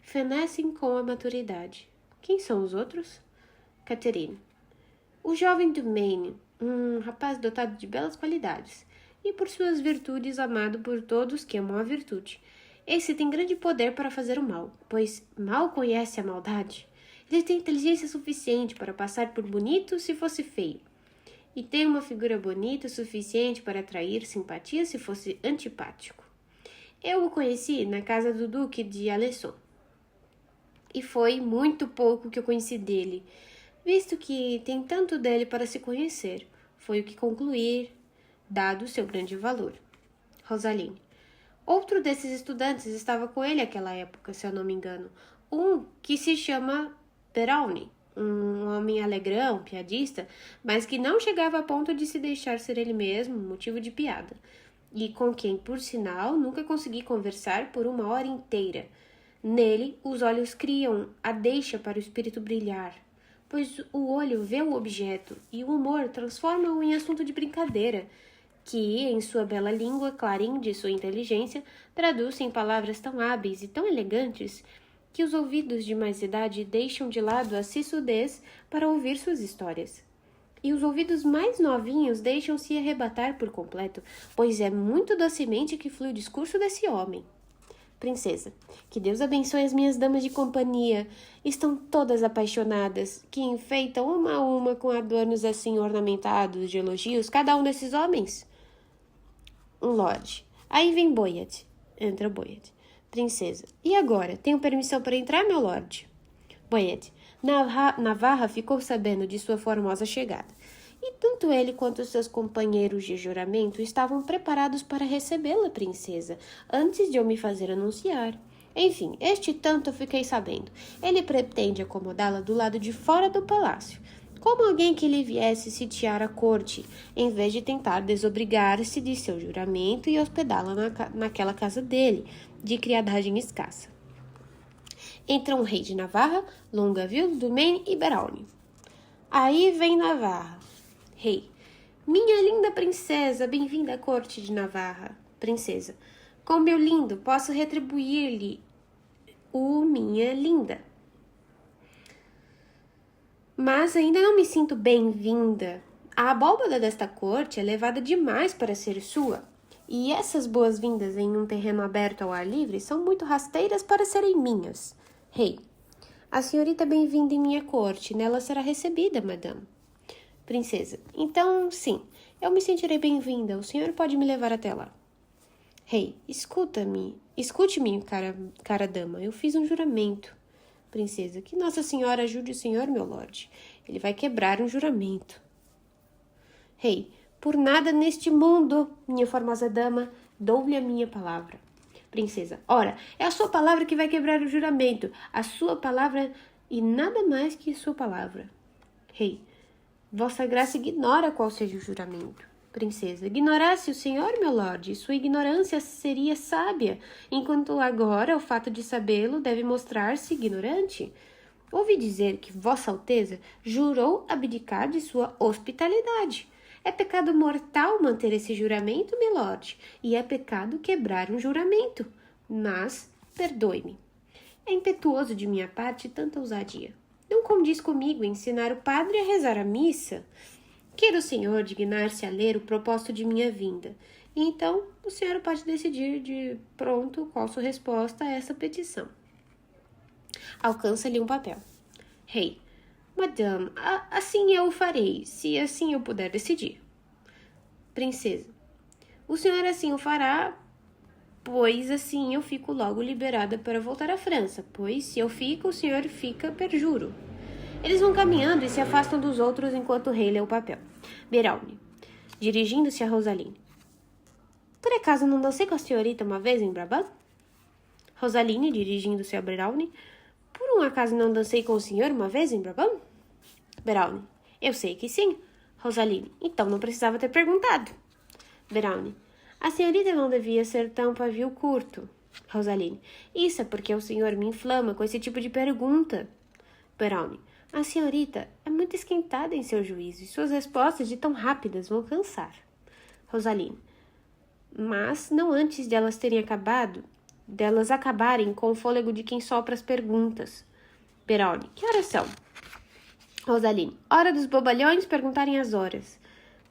Fenecem com a maturidade. Quem são os outros? Catherine. O jovem do Maine, um rapaz dotado de belas qualidades, e por suas virtudes amado por todos que amam a virtude. Esse tem grande poder para fazer o mal, pois mal conhece a maldade. Ele tem inteligência suficiente para passar por bonito se fosse feio, e tem uma figura bonita o suficiente para atrair simpatia se fosse antipático. Eu o conheci na casa do Duque de Alençon, e foi muito pouco que eu conheci dele, visto que tem tanto dele para se conhecer. Foi o que concluir, dado o seu grande valor. Rosaline. Outro desses estudantes estava com ele naquela época, se eu não me engano. Um que se chama Brownie, um homem alegrão, piadista, mas que não chegava a ponto de se deixar ser ele mesmo, motivo de piada. E com quem, por sinal, nunca consegui conversar por 1 hora inteira. Nele, os olhos criam a deixa para o espírito brilhar, pois o olho vê o objeto e o humor transforma-o em assunto de brincadeira, que, em sua bela língua clarim de sua inteligência, traduz em palavras tão hábeis e tão elegantes que os ouvidos de mais idade deixam de lado a sisudez para ouvir suas histórias. E os ouvidos mais novinhos deixam-se arrebatar por completo, pois é muito docemente que flui o discurso desse homem. Princesa, que Deus abençoe as minhas damas de companhia. Estão todas apaixonadas, que enfeitam uma a uma com adornos assim ornamentados de elogios cada um desses homens. Um lorde. Aí vem Boyet. Entra Boyet. Princesa, e agora? Tenho permissão para entrar, meu lorde? Boyet. Navarra ficou sabendo de sua formosa chegada, e tanto ele quanto seus companheiros de juramento estavam preparados para recebê-la, princesa, antes de eu me fazer anunciar. Enfim, este tanto eu fiquei sabendo. Ele pretende acomodá-la do lado de fora do palácio, como alguém que lhe viesse sitiar a corte, em vez de tentar desobrigar-se de seu juramento e hospedá-la naquela casa dele, de criadagem escassa. Entram o rei de Navarra, Longueville, Dumaine e Brownie. Aí vem Navarra. Rei. Minha linda princesa, bem-vinda à corte de Navarra. Princesa. Com meu lindo, posso retribuir-lhe o minha linda. Mas ainda não me sinto bem-vinda. A abóbada desta corte é elevada demais para ser sua. E essas boas-vindas em um terreno aberto ao ar livre são muito rasteiras para serem minhas. Rei. A senhorita é bem-vinda em minha corte, nela será recebida, madame. Princesa. Então, sim, eu me sentirei bem-vinda. O senhor pode me levar até lá. Rei. Escute-me, cara dama. Eu fiz um juramento. Princesa. Que Nossa Senhora ajude o senhor, meu lorde. Ele vai quebrar um juramento. Rei. Por nada neste mundo, minha formosa dama, dou-lhe a minha palavra. Princesa. Ora, é a sua palavra que vai quebrar o juramento. A sua palavra e nada mais que a sua palavra. Rei. Vossa graça ignora qual seja o juramento. Princesa. Ignorasse o senhor, meu lorde, sua ignorância seria sábia, enquanto agora o fato de sabê-lo deve mostrar-se ignorante. Ouvi dizer que Vossa Alteza jurou abdicar de sua hospitalidade. É pecado mortal manter esse juramento, meu lorde, e é pecado quebrar um juramento. Mas, perdoe-me. É impetuoso de minha parte tanta ousadia. Não condiz comigo ensinar o padre a rezar a missa. Queira o senhor dignar-se a ler o propósito de minha vinda. E então, o senhor pode decidir de pronto qual sua resposta a essa petição. Alcança-lhe um papel. Rei. Madame, assim eu o farei, se assim eu puder decidir. Princesa. O senhor assim o fará, pois assim eu fico logo liberada para voltar à França, pois se eu fico, o senhor fica, perjuro. Eles vão caminhando e se afastam dos outros enquanto o rei lê o papel. Brownie, dirigindo-se a Rosaline. Por acaso não dancei com a senhorita uma vez em Brabant? Rosaline, dirigindo-se a Brownie. Por um acaso não dancei com o senhor uma vez em Brabant? Brownie, eu sei que sim. Rosaline, então não precisava ter perguntado. Brownie, a senhorita não devia ser tão pavio curto. Rosaline, isso é porque o senhor me inflama com esse tipo de pergunta. Brownie, a senhorita é muito esquentada em seu juízo e suas respostas de tão rápidas vão cansar. Rosaline, mas não antes de delas acabarem com o fôlego de quem sopra as perguntas. Brownie, que horas são? Rosaline, hora dos bobalhões perguntarem as horas.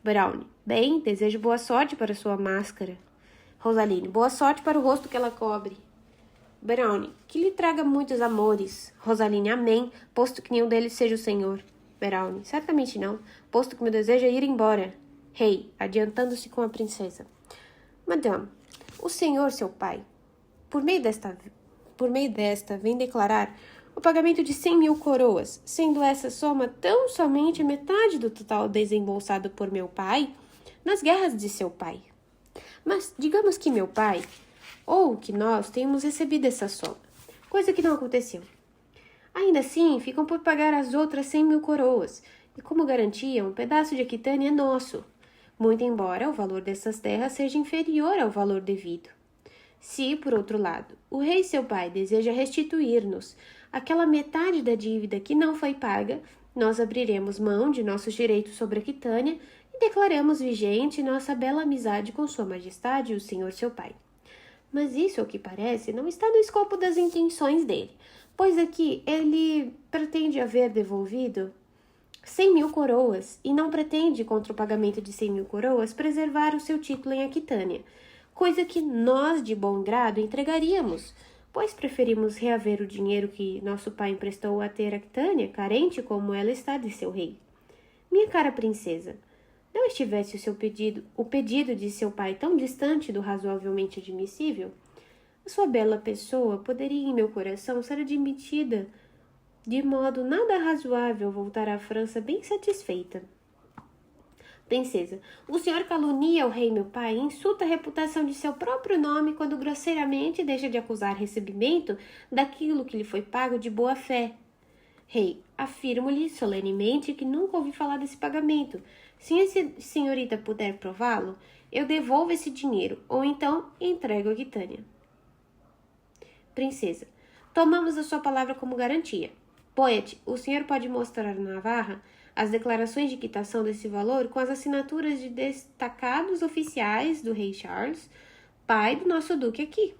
Brownie, bem, desejo boa sorte para sua máscara. Rosaline, boa sorte para o rosto que ela cobre. Brownie, que lhe traga muitos amores. Rosaline, amém, posto que nenhum deles seja o senhor. Brownie, certamente não, posto que meu desejo é ir embora. Rei, adiantando-se com a princesa. Madame, o senhor, seu pai, por meio desta, vem declarar o pagamento de 100.000 coroas, sendo essa soma tão somente metade do total desembolsado por meu pai nas guerras de seu pai. Mas digamos que meu pai, ou que nós, tenhamos recebido essa soma, coisa que não aconteceu. Ainda assim, ficam por pagar as outras 100.000 coroas, e como garantia, um pedaço de Aquitânia é nosso, muito embora o valor dessas terras seja inferior ao valor devido. Se, por outro lado, o rei seu pai deseja restituir-nos aquela metade da dívida que não foi paga, nós abriremos mão de nossos direitos sobre Aquitânia e declaramos vigente nossa bela amizade com sua majestade e o senhor seu pai. Mas isso, ao que parece, não está no escopo das intenções dele, pois aqui ele pretende haver devolvido 100.000 coroas e não pretende, contra o pagamento de 100.000 coroas, preservar o seu título em Aquitânia, coisa que nós, de bom grado, entregaríamos, pois preferimos reaver o dinheiro que nosso pai emprestou a ter Aquitânia, carente como ela está de seu rei. Minha cara princesa, não estivesse o pedido de seu pai tão distante do razoavelmente admissível, a sua bela pessoa poderia em meu coração ser admitida de modo nada razoável voltar à França bem satisfeita. Princesa, o senhor calunia o rei meu pai e insulta a reputação de seu próprio nome quando grosseiramente deixa de acusar recebimento daquilo que lhe foi pago de boa fé. Rei, afirmo-lhe solenemente que nunca ouvi falar desse pagamento. Se a senhorita puder prová-lo, eu devolvo esse dinheiro, ou então entrego a Aquitânia. Princesa, tomamos a sua palavra como garantia. Poet, o senhor pode mostrar à Navarra as declarações de quitação desse valor com as assinaturas de destacados oficiais do rei Charles, pai do nosso duque aqui.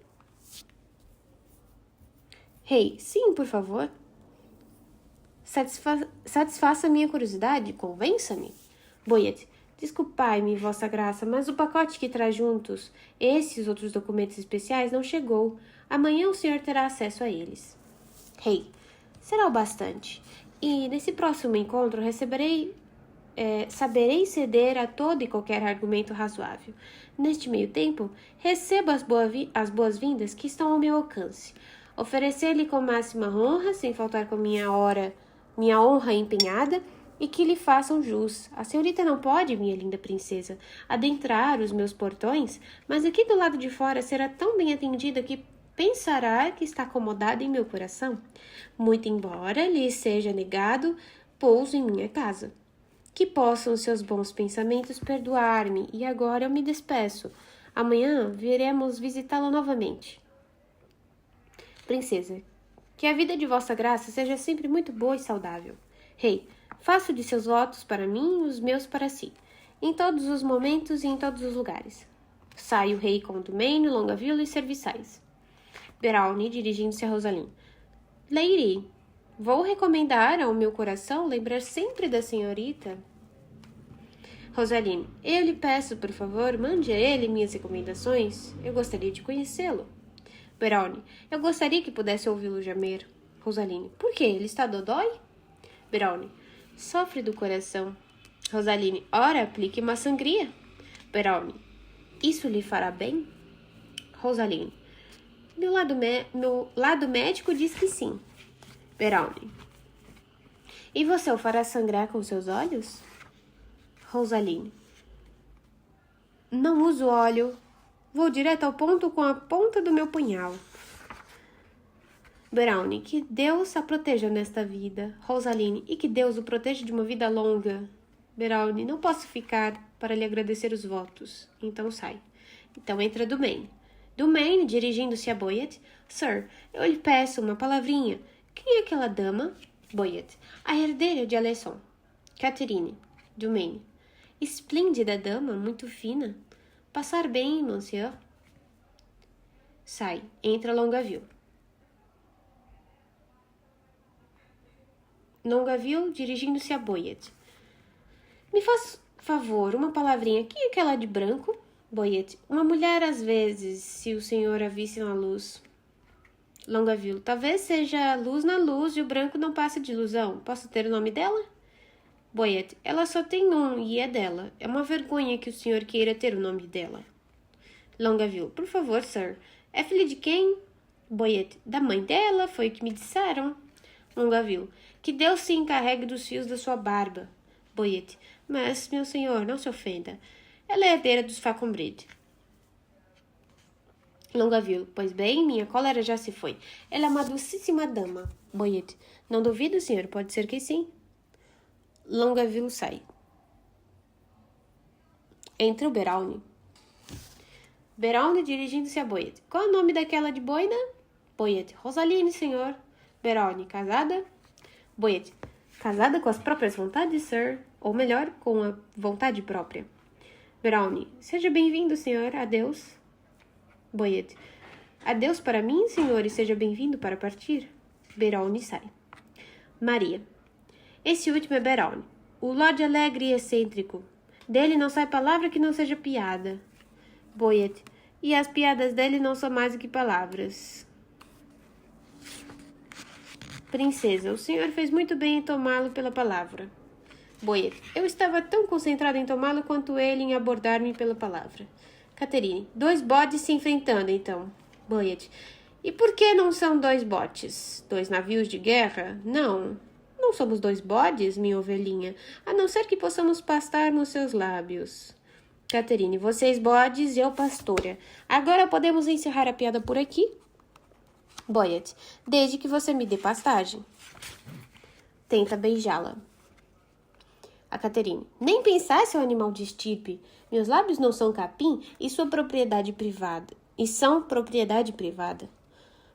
Rei, sim, por favor. Satisfaça minha curiosidade, convença-me. Boyet, desculpai-me, vossa graça, mas o pacote que traz juntos esses outros documentos especiais não chegou. Amanhã o senhor terá acesso a eles. Rei, será o bastante. E nesse próximo encontro saberei ceder a todo e qualquer argumento razoável. Neste meio tempo, recebo as boas-vindas que estão ao meu alcance. Oferecer-lhe com máxima honra, sem faltar com minha honra empenhada, e que lhe façam jus. A senhorita não pode, minha linda princesa, adentrar os meus portões, mas aqui do lado de fora será tão bem atendida que pensará que está acomodada em meu coração, muito embora lhe seja negado pouso em minha casa. Que possam seus bons pensamentos perdoar-me, e agora eu me despeço. Amanhã viremos visitá-la novamente. Princesa, que a vida de vossa graça seja sempre muito boa e saudável. Rei, faço de seus votos para mim e os meus para si, em todos os momentos e em todos os lugares. Sai o rei com Dumaine, Longueville e serviçais. Beralne, dirigindo-se a Rosaline. Lady, vou recomendar ao meu coração lembrar sempre da senhorita. Rosaline, eu lhe peço, por favor, mande a ele minhas recomendações. Eu gostaria de conhecê-lo. Beralne, eu gostaria que pudesse ouvi-lo gemer. Rosaline, por quê? Ele está dodói? Beralne, sofre do coração. Rosaline, ora, aplique uma sangria. Beralne, isso lhe fará bem? Rosaline, meu lado médico diz que sim. Beralne, e você o fará sangrar com seus olhos? Rosaline, não uso óleo. Vou direto ao ponto com a ponta do meu punhal. Beralne, que Deus a proteja nesta vida. Rosaline, e que Deus o proteja de uma vida longa. Beralne, não posso ficar para lhe agradecer os votos. Então sai. Então entra Dumaine. Dumaine, dirigindo-se a Boyet. Sir, eu lhe peço uma palavrinha. Quem é aquela dama? Boyet, a herdeira de Alençon. Catherine. Dumaine, esplêndida dama, muito fina. Passar bem, monsieur. Sai. Entra Longueville. Longueville, dirigindo-se a Boyet. Me faz favor, uma palavrinha. Quem é aquela de branco? Boyet, uma mulher às vezes, se o senhor a visse na luz. Longueville, talvez seja luz na luz e o branco não passe de ilusão. Posso ter o nome dela? Boyet, ela só tem um e é dela. É uma vergonha que o senhor queira ter o nome dela. Longueville, por favor, sir. É filha de quem? Boyet, da mãe dela, foi o que me disseram. Longueville, que Deus se encarregue dos fios da sua barba. Boyet, mas, meu senhor, não se ofenda. Ela é herdeira dos Faconbridge. Longaville, pois bem, minha cólera já se foi. Ela é uma docíssima dama. Boyet, não duvido, senhor, pode ser que sim. Longaville sai. Entra o Beralne. Beralne dirigindo-se a Boyet. Qual é o nome daquela de boina? Boyet, Rosaline, senhor. Beralne, casada? Boyet, casada com as próprias vontades, sir. Ou melhor, com a vontade própria. Beralne, seja bem-vindo, senhor. Adeus. Boyet, adeus para mim, senhor, e seja bem-vindo para partir. Beralne sai. Maria, esse último é Beralne, o Lorde alegre e excêntrico. Dele não sai palavra que não seja piada. Boyet, e as piadas dele não são mais do que palavras. Princesa, o senhor fez muito bem em tomá-lo pela palavra. Boyet, eu estava tão concentrado em tomá-lo quanto ele em abordar-me pela palavra. Catherine, 2 bodes se enfrentando, então. Boyet, e por que não são 2 botes? 2 navios de guerra? Não, não somos 2 bodes, minha ovelhinha, a não ser que possamos pastar nos seus lábios. Catherine, vocês bodes e eu pastora. Agora podemos encerrar a piada por aqui? Boyet, desde que você me dê pastagem. Tenta beijá-la. A Catherine, nem pensar, seu animal de estipe. Meus lábios não são capim e sua propriedade privada. E são propriedade privada.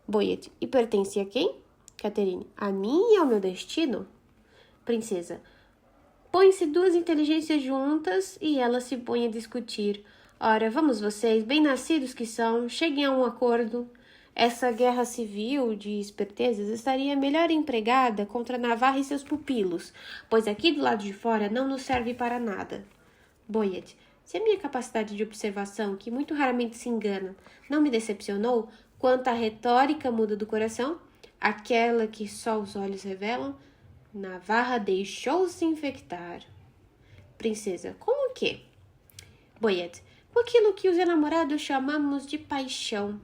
Boyet, e pertence a quem? Catherine, a mim e ao meu destino? Princesa, põe-se 2 inteligências juntas e elas se põem a discutir. Ora, vamos vocês, bem-nascidos que são, cheguem a um acordo. Essa guerra civil de espertezas estaria melhor empregada contra Navarra e seus pupilos, pois aqui do lado de fora não nos serve para nada. Boyet, se a minha capacidade de observação, que muito raramente se engana, não me decepcionou, quanto à retórica muda do coração, aquela que só os olhos revelam, Navarra deixou-se infectar. Princesa, como o quê? Boyet, com aquilo que os enamorados chamamos de paixão.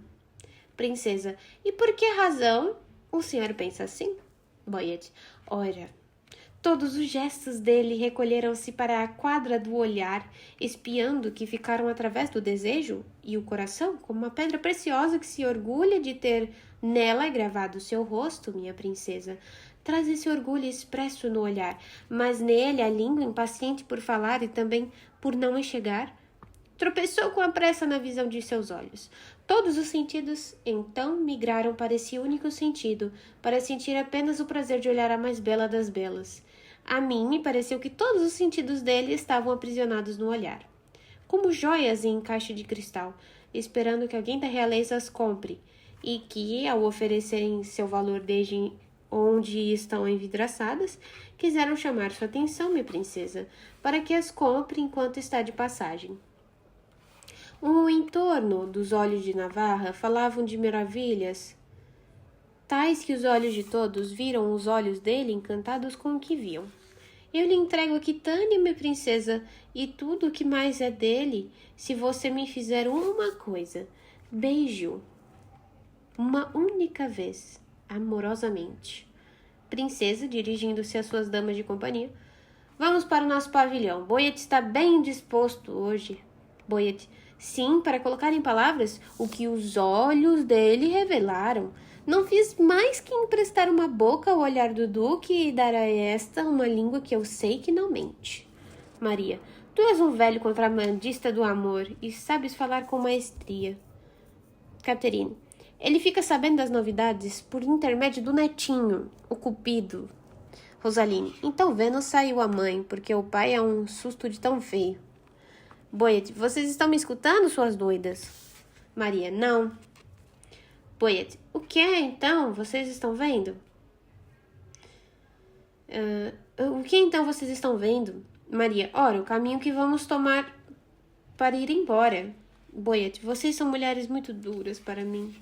Princesa, e por que razão o senhor pensa assim? Boyet, ora, todos os gestos dele recolheram-se para a quadra do olhar, espiando que ficaram através do desejo e o coração como uma pedra preciosa que se orgulha de ter nela gravado seu rosto, minha princesa. Traz esse orgulho expresso no olhar, mas nele a língua impaciente por falar e também por não enxergar. Tropeçou com a pressa na visão de seus olhos. Todos os sentidos, então, migraram para esse único sentido, para sentir apenas o prazer de olhar a mais bela das belas. A mim me pareceu que todos os sentidos dele estavam aprisionados no olhar, como joias em caixa de cristal, esperando que alguém da realeza as compre, e que, ao oferecerem seu valor desde onde estão envidraçadas, quiseram chamar sua atenção, minha princesa, para que as compre enquanto está de passagem. O entorno dos olhos de Navarra falavam de maravilhas, tais que os olhos de todos viram os olhos dele encantados com o que viam. Eu lhe entrego a Quitânia, minha princesa, e tudo o que mais é dele, se você me fizer uma coisa. Beijo. Uma única vez, amorosamente. Princesa, dirigindo-se às suas damas de companhia. Vamos para o nosso pavilhão. Boyet está bem disposto hoje. Boyet, sim, para colocar em palavras o que os olhos dele revelaram. Não fiz mais que emprestar uma boca ao olhar do duque e dar a esta uma língua que eu sei que não mente. Maria, tu és um velho contrabandista do amor e sabes falar com maestria. Catherine, ele fica sabendo das novidades por intermédio do netinho, o Cupido. Rosaline, então Vênus saiu a mãe, porque o pai é um susto de tão feio. Boyet, vocês estão me escutando, suas doidas? Maria, não. Boyet, o que é, então? Vocês estão vendo? O que, então, vocês estão vendo? Maria, ora, o caminho que vamos tomar para ir embora. Boyet, vocês são mulheres muito duras para mim.